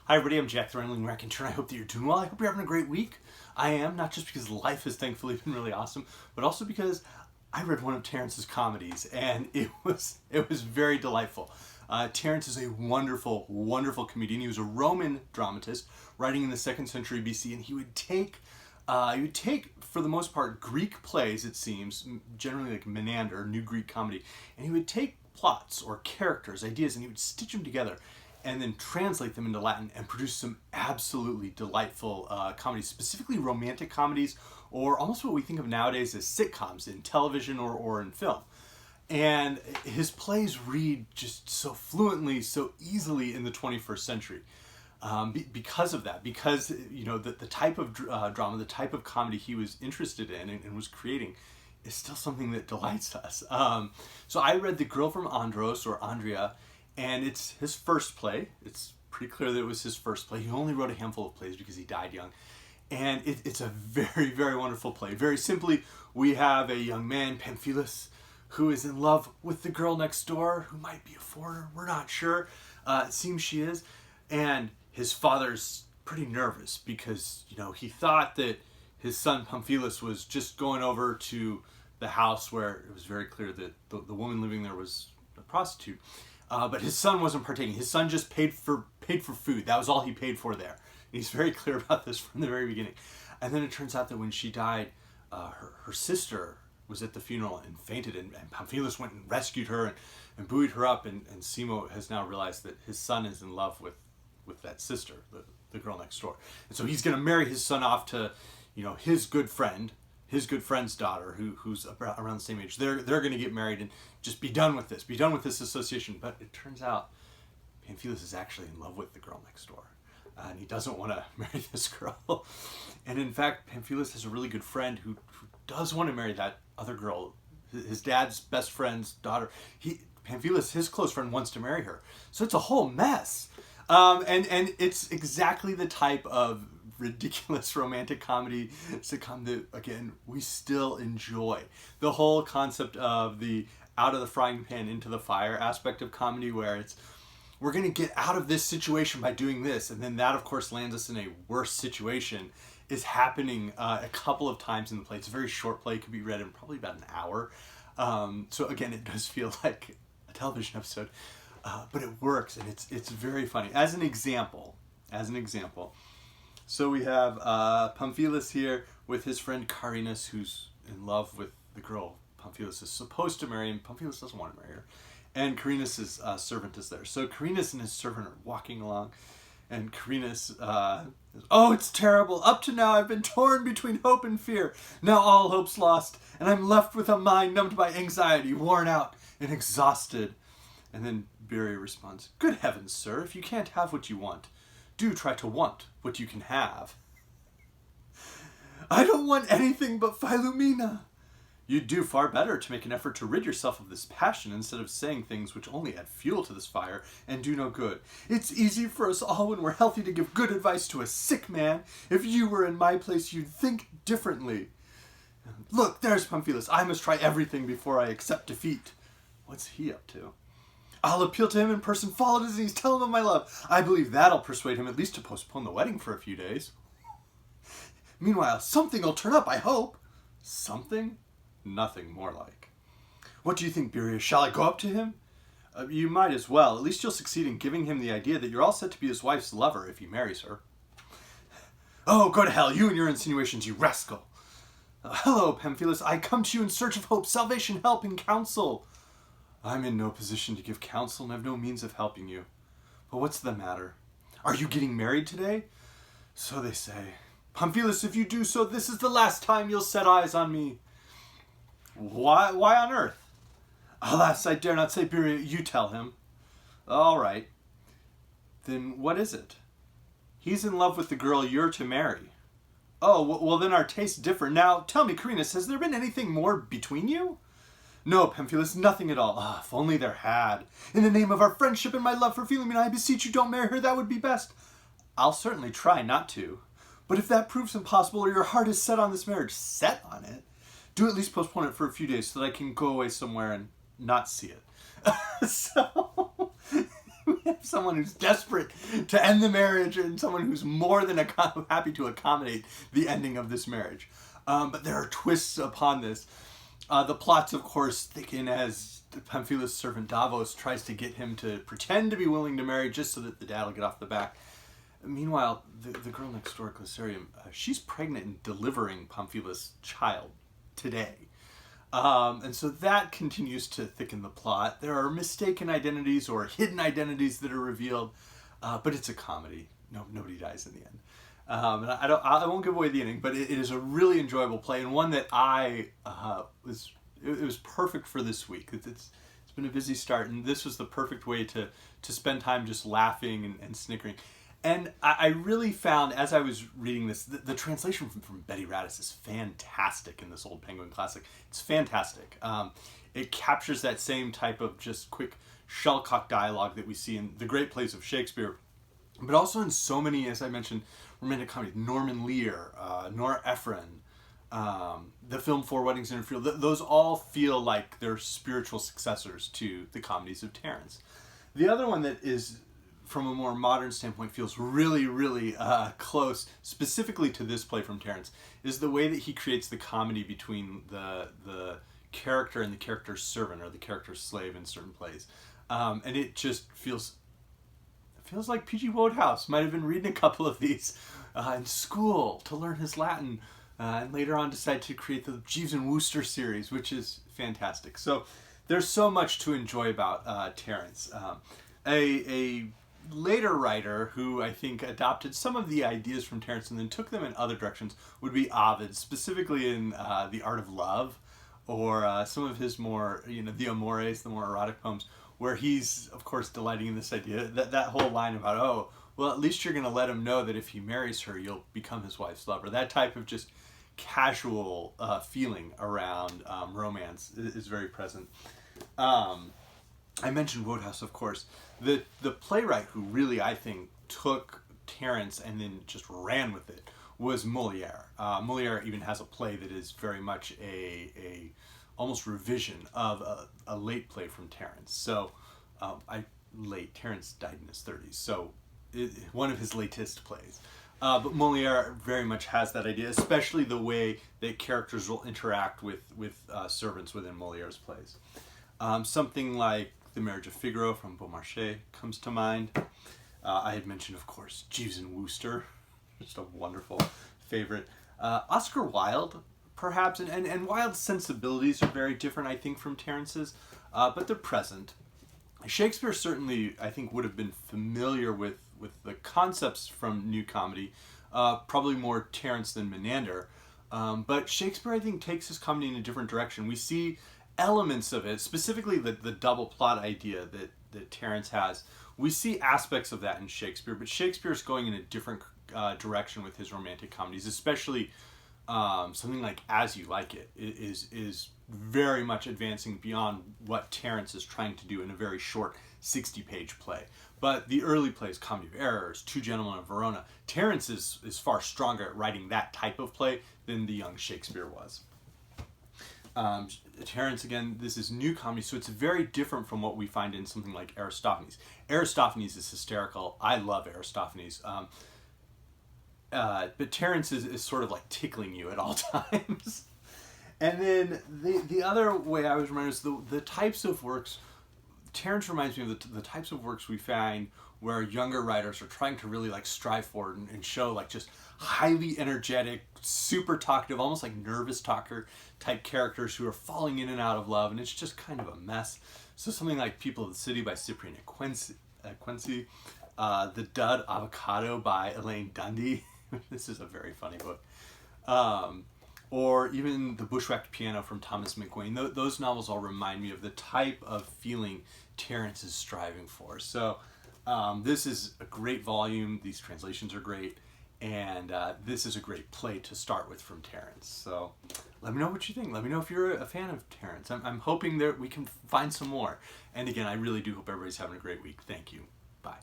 Hi everybody, I'm Jack the Rambling Raconteur. I hope that you're doing well. I hope you're having a great week. I am, not just because life has thankfully been really awesome, but also because I read one of Terence's comedies and it was very delightful. Terence is a wonderful, wonderful comedian. He was a Roman dramatist writing in the 2nd century BC, and he would take, for the most part, Greek plays, it seems, generally like Menander, New Greek comedy, and he would take plots or characters, ideas, and he would stitch them together and then translate them into Latin and produce some absolutely delightful comedies, specifically romantic comedies, or almost what we think of nowadays as sitcoms in television or in film. And his plays read just so fluently, so easily in the 21st century. Because of that, because the type of drama, the type of comedy he was interested in and was creating is still something that delights us. So I read The Girl from Andros, or Andria, and it's his first play. It's pretty clear that it was his first play. He only wrote a handful of plays because he died young. And it's a very, very wonderful play. Very simply, we have a young man, Pamphilus, who is in love with the girl next door, who might be a foreigner. We're not sure. It seems she is. And his father's pretty nervous because, he thought that his son Pamphilus was just going over to the house where it was very clear that the woman living there was a prostitute. But his son wasn't partaking. His son just paid for food. That was all he paid for there. And he's very clear about this from the very beginning. And then it turns out that when she died, her sister was at the funeral and fainted, and Pamphilus went and rescued her and buoyed her up. And Simo has now realized that his son is in love with that sister, the girl next door. And so he's going to marry his son off to, his good friend's daughter, who's around the same age. They're going to get married and just be done with this association. But it turns out Pamphilus is actually in love with the girl next door, and he doesn't want to marry this girl. And in fact, Pamphilus has a really good friend who does want to marry that other girl, his dad's best friend's daughter. Pamphilus, his close friend, wants to marry her. So it's a whole mess. And it's exactly the type of ridiculous romantic comedy sitcom that, again, we still enjoy. The whole concept of the out of the frying pan into the fire aspect of comedy, where we're going to get out of this situation by doing this, and then that, of course, lands us in a worse situation, is happening a couple of times in the play. It's a very short play. It could be read in probably about an hour. So again, it does feel like a television episode, but it works, and it's very funny. As an example, so we have Pamphilus here with his friend Carinus, who's in love with the girl Pamphilus is supposed to marry, and Pamphilus doesn't want to marry her. And Carinus' servant is there. So Carinus and his servant are walking along, and Carinus says, "Oh, it's terrible. Up to now I've been torn between hope and fear. Now all hope's lost, and I'm left with a mind numbed by anxiety, worn out and exhausted." And then Beria responds, "Good heavens, sir, if you can't have what you want, do try to want what you can have." "I don't want anything but Philomena." "You'd do far better to make an effort to rid yourself of this passion instead of saying things which only add fuel to this fire and do no good. It's easy for us all when we're healthy to give good advice to a sick man. If you were in my place, you'd think differently. Look, there's Pamphilus. I must try everything before I accept defeat." What's he up to? "I'll appeal to him in person, follow his knees, tell him of my love. I believe that'll persuade him at least to postpone the wedding for a few days. Meanwhile, something'll turn up, I hope." "Something? Nothing more like." "What do you think, Beria? Shall I go up to him?" You might as well. At least you'll succeed in giving him the idea that you're all set to be his wife's lover if he marries her." "Oh, go to hell, you and your insinuations, you rascal." "Hello, Pamphilus. I come to you in search of hope, salvation, help, and counsel." "I'm in no position to give counsel and have no means of helping you. But what's the matter? Are you getting married today?" "So they say." "Pamphilus, if you do so, this is the last time you'll set eyes on me." Why on earth?" "Alas, I dare not say, Beria. You tell him." "All right. Then what is it?" "He's in love with the girl you're to marry." "Oh, well then our tastes differ. Now, tell me, Carinus, has there been anything more between you?" "No, Pamphilus, nothing at all. If only there had. In the name of our friendship and my love for Philomena, I beseech you don't marry her. That would be best." "I'll certainly try not to." "But if that proves impossible, or your heart is set on this marriage," "Set on it?" "Do at least postpone it for a few days so that I can go away somewhere and not see it." So We have someone who's desperate to end the marriage and someone who's more than happy to accommodate the ending of this marriage. But there are twists upon this. The plots, of course, thicken as Pamphilus' servant Davos tries to get him to pretend to be willing to marry just so that the dad will get off the back. Meanwhile, the girl next door, Glycerium, she's pregnant and delivering Pamphilus' child today. And so that continues to thicken the plot. There are mistaken identities or hidden identities that are revealed, but it's a comedy. Nobody dies in the end. And I won't give away the ending, but it is a really enjoyable play and one that it was perfect for this week. It's been a busy start, and this was the perfect way to spend time just laughing and snickering. And I really found, as I was reading this, the translation from Betty Radis is fantastic in this old Penguin classic. It's fantastic. It captures that same type of just quick shuttlecock dialogue that we see in the great plays of Shakespeare, but also in so many, as I mentioned, romantic comedies. Norman Lear, Nora Ephron, the film Four Weddings and a Funeral. Those all feel like they're spiritual successors to the comedies of Terence. The other one that is, from a more modern standpoint, feels really, really close, specifically to this play from Terence, is the way that he creates the comedy between the character and the character's servant, or the character's slave in certain plays. And it just feels like P.G. Wodehouse might have been reading a couple of these in school to learn his Latin, and later on decided to create the Jeeves and Wooster series, which is fantastic. So there's so much to enjoy about Terence. A later writer who I think adopted some of the ideas from Terence and then took them in other directions would be Ovid, specifically in The Art of Love, or some of his more, the Amores, the more erotic poems, where he's, of course, delighting in this idea, that whole line about, oh, well, at least you're going to let him know that if he marries her, you'll become his wife's lover. That type of just casual feeling around romance is very present. I mentioned Wodehouse, of course. The playwright who really, I think, took Terence and then just ran with it was Moliere. Moliere even has a play that is very much a almost revision of a late play from Terence. So, Terence died in his 30s, so one of his latest plays. But Moliere very much has that idea, especially the way that characters will interact with servants within Moliere's plays. Something like The Marriage of Figaro from Beaumarchais comes to mind. I had mentioned, of course, Jeeves and Wooster, just a wonderful favorite. Oscar Wilde, perhaps, and Wilde's sensibilities are very different, I think, from Terence's, but they're present. Shakespeare certainly, I think, would have been familiar with the concepts from New Comedy, probably more Terence than Menander, but Shakespeare, I think, takes his comedy in a different direction. We see elements of it, specifically the double plot idea that Terence has. We see aspects of that in Shakespeare, but Shakespeare's going in a different direction with his romantic comedies, especially something like As You Like It is very much advancing beyond what Terence is trying to do in a very short 60-page play. But the early plays, Comedy of Errors, Two Gentlemen of Verona, Terence is far stronger at writing that type of play than the young Shakespeare was. Terence, again, this is new comedy, so it's very different from what we find in something like Aristophanes. Aristophanes is hysterical. I love Aristophanes. But Terence is sort of like tickling you at all times. And then the other way I was reminded is the types of works. Terence reminds me of the types of works we find where younger writers are trying to really like strive for and show like just highly energetic, super talkative, almost like nervous talker type characters who are falling in and out of love, and it's just kind of a mess. So something like People of the City by Cyprian Quincy, The Dud Avocado by Elaine Dundy. This is a very funny book. Or even The Bushwacked Piano from Thomas McGuane. Those novels all remind me of the type of feeling Terence is striving for. So this is a great volume. These translations are great. And this is a great play to start with from Terence. So let me know what you think. Let me know if you're a fan of Terence. I'm hoping that we can find some more. And again, I really do hope everybody's having a great week. Thank you. Bye.